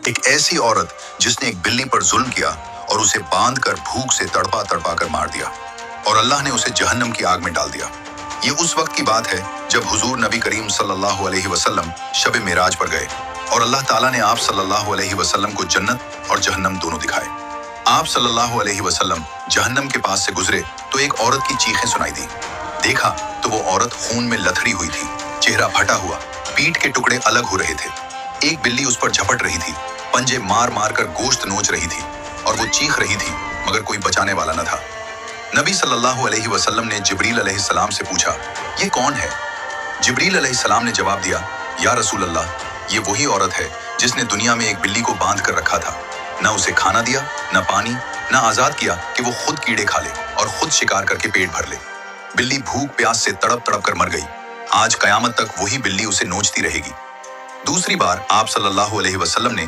ایک ایسی عورت جس نے ایک بلی پر ظلم کیا اور اسے باندھ کر بھوک سے تڑپا تڑپا کر مار دیا اور اللہ نے اسے جہنم کی آگ میں ڈال دیا۔ یہ اس وقت کی بات ہے جب حضور نبی کریم صلی اللہ علیہ وسلم شب معراج پر گئے اور اللہ تعالیٰ نے آپ صلی اللہ علیہ وسلم کو جنت اور جہنم دونوں دکھائے۔ آپ صلی اللہ علیہ وسلم جہنم کے پاس سے گزرے تو ایک عورت کی چیخیں سنائی دی۔ دیکھا تو وہ عورت خون میں لتھڑی ہوئی تھی، چہرہ پھٹا ہوا، پیٹ کے ٹکڑے الگ ہو رہے تھے۔ ایک بلی اس پر جھپٹ رہی تھی، پنجے مار مار کر گوشت نوچ رہی تھی اور وہ چیخ رہی تھی مگر کوئی بچانے والا نہ تھا۔ نبی صلی اللہ علیہ وسلم نے جبریل علیہ السلام سے پوچھا، یہ کون ہے؟ جبریل علیہ السلام نے جواب دیا، یا رسول اللہ، یہ وہی عورت ہے جس نے دنیا میں ایک بلی کو باندھ کر رکھا تھا، نہ اسے کھانا دیا، نہ پانی، نہ آزاد کیا کہ وہ خود کیڑے کھا لے اور خود شکار کر کے پیٹ بھر لے۔ بلی بھوک پیاس سے تڑپ تڑپ کر مر گئی، آج قیامت تک وہی بلی اسے نوچتی رہے گی۔ دوسری بار آپ صلی اللہ علیہ وسلم نے